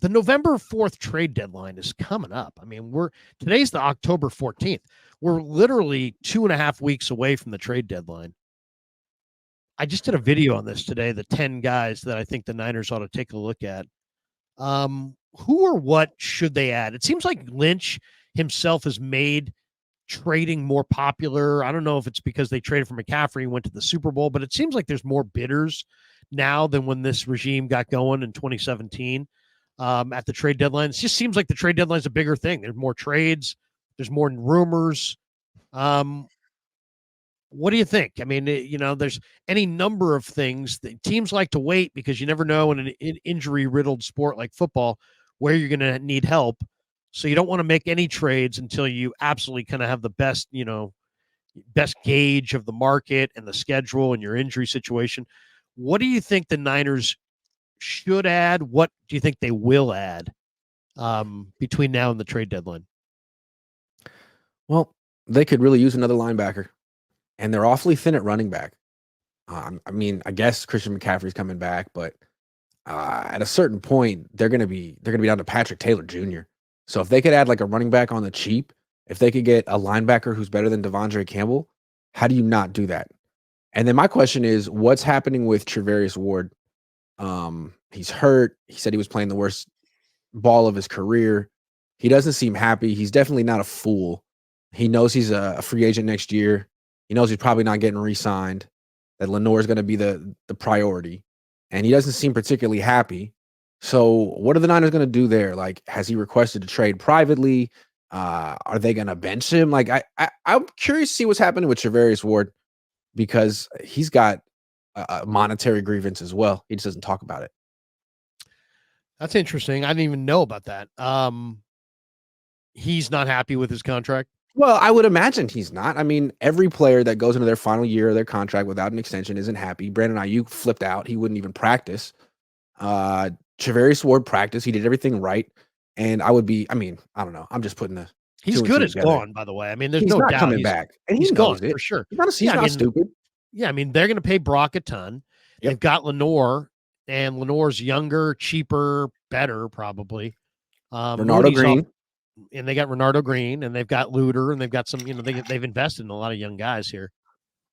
the November 4th trade deadline is coming up. I mean, today's the October 14th. We're literally 2.5 weeks away from the trade deadline. I just did a video on this today, the 10 guys that I think the Niners ought to take a look at. Who or what should they add? It seems like Lynch himself has made trading more popular. I don't know if it's because they traded for McCaffrey and went to the Super Bowl, but it seems like there's more bidders now than when this regime got going in 2017 at the trade deadline. It just seems like the trade deadline is a bigger thing. There's more trades. There's more rumors. What do you think? I mean, there's any number of things that teams like to wait because you never know in an injury-riddled sport like football where you're going to need help. So you don't want to make any trades until you absolutely kind of have the best gauge of the market and the schedule and your injury situation. What do you think the Niners should add? What do you think they will add between now and the trade deadline? Well, they could really use another linebacker, and they're awfully thin at running back. I mean, I guess Christian McCaffrey's coming back, but at a certain point, they're gonna be down to Patrick Taylor Jr. So if they could add like a running back on the cheap, if they could get a linebacker who's better than Devondre Campbell, how do you not do that? And then my question is, what's happening with Travarius Ward? He's hurt. He said he was playing the worst ball of his career. He doesn't seem happy. He's definitely not a fool. He knows he's a free agent next year. He knows he's probably not getting re-signed, that Lenoir is going to be the priority. And he doesn't seem particularly happy. So what are the Niners going to do there? Like, has he requested to trade privately? Are they going to bench him? Like, I'm curious to see what's happening with Travarius Ward because he's got a monetary grievance as well. He just doesn't talk about it. That's interesting. I didn't even know about that. He's not happy with his contract. Well, I would imagine he's not. I mean, every player that goes into their final year of their contract without an extension isn't happy. Brandon Ayuk flipped out. He wouldn't even practice. Travarius Ward practiced. He did everything right. And I don't know. I'm just putting the he's good as gone, by the way. I mean, there's no doubt coming back. And he's gone it. for sure. He's not stupid. Yeah, I mean, they're going to pay Brock a ton. Yep. They've got Lenoir, and Lenoir's younger, cheaper, better, probably. Renardo Green. And they got Renardo Green, and they've got Luter, and they've got some, they've invested in a lot of young guys here.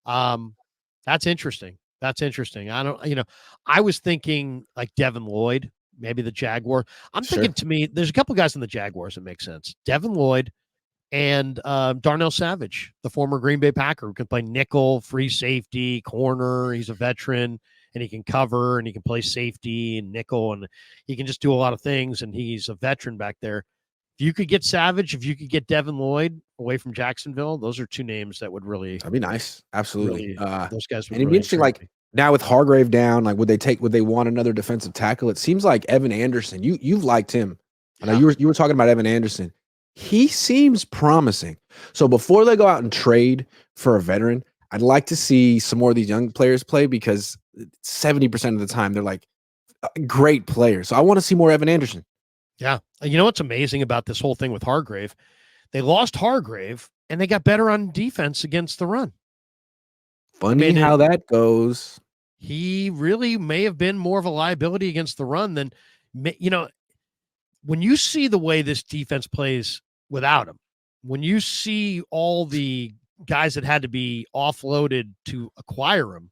That's interesting. I was thinking like Devin Lloyd, maybe the Jaguar. I'm thinking to me, there's a couple guys in the Jaguars that make sense. Devin Lloyd and Darnell Savage, the former Green Bay Packer, who can play nickel, free safety, corner. He's a veteran, and he can cover, and he can play safety and nickel, and he can just do a lot of things, and he's a veteran back there. If you could get Savage, if you could get Devin Lloyd away from Jacksonville, those are two names that would really... That'd be nice. Absolutely. Those guys would and it'd be interesting, like, now with Hargrave down, like, would they want another defensive tackle? It seems like Evan Anderson, you've liked him. I know you were talking about Evan Anderson. He seems promising. So before they go out and trade for a veteran, I'd like to see some more of these young players play because 70% of the time they're like great players. So I want to see more Evan Anderson. Yeah. You know what's amazing about this whole thing with Hargrave? They lost Hargrave, and they got better on defense against the run. Funny how that goes. He really may have been more of a liability against the run than, when you see the way this defense plays without him, when you see all the guys that had to be offloaded to acquire him,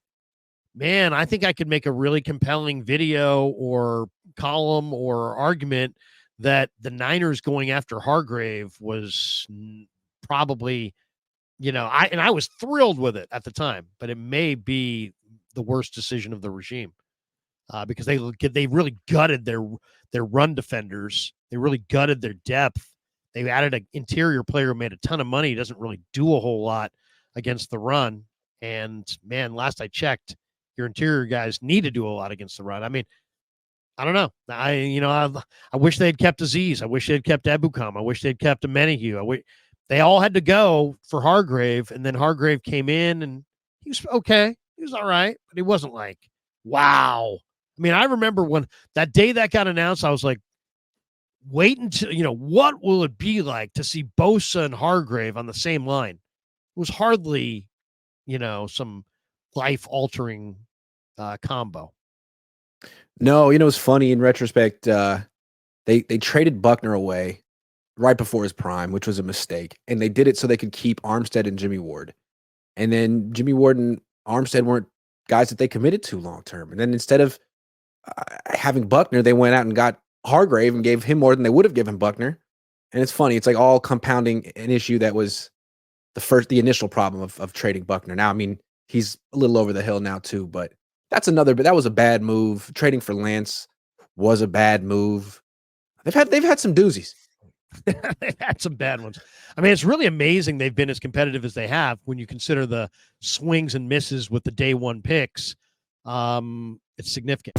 man, I think I could make a really compelling video or column or argument that the Niners going after Hargrave was probably, I was thrilled with it at the time, but it may be the worst decision of the regime because they really gutted their run defenders. They really gutted their depth. They added an interior player who made a ton of money. He doesn't really do a whole lot against the run. And man, last I checked, your interior guys need to do a lot against the run. I mean, I don't know. I wish they had kept Aziz. I wish they had kept Ebukam. I wish they'd kept Amenahue. They all had to go for Hargrave, and then Hargrave came in, and he was okay. He was all right, but he wasn't like, wow. I mean, I remember when that day that got announced, I was like, wait until, what will it be like to see Bosa and Hargrave on the same line? It was hardly, some life-altering combo. No, it's funny in retrospect. They traded Buckner away right before his prime, which was a mistake, and they did it so they could keep Armstead and Jimmy Ward. And then Jimmy Ward and Armstead weren't guys that they committed to long term. And then instead of having Buckner, they went out and got Hargrave and gave him more than they would have given Buckner. And it's funny, it's like all compounding an issue that was the initial problem of trading Buckner. Now, I mean, he's a little over the hill now too, but that was a bad move. Trading for Lance was a bad move. They've had some doozies. They've had some bad ones. I mean, it's really amazing they've been as competitive as they have when you consider the swings and misses with the day one picks. It's significant.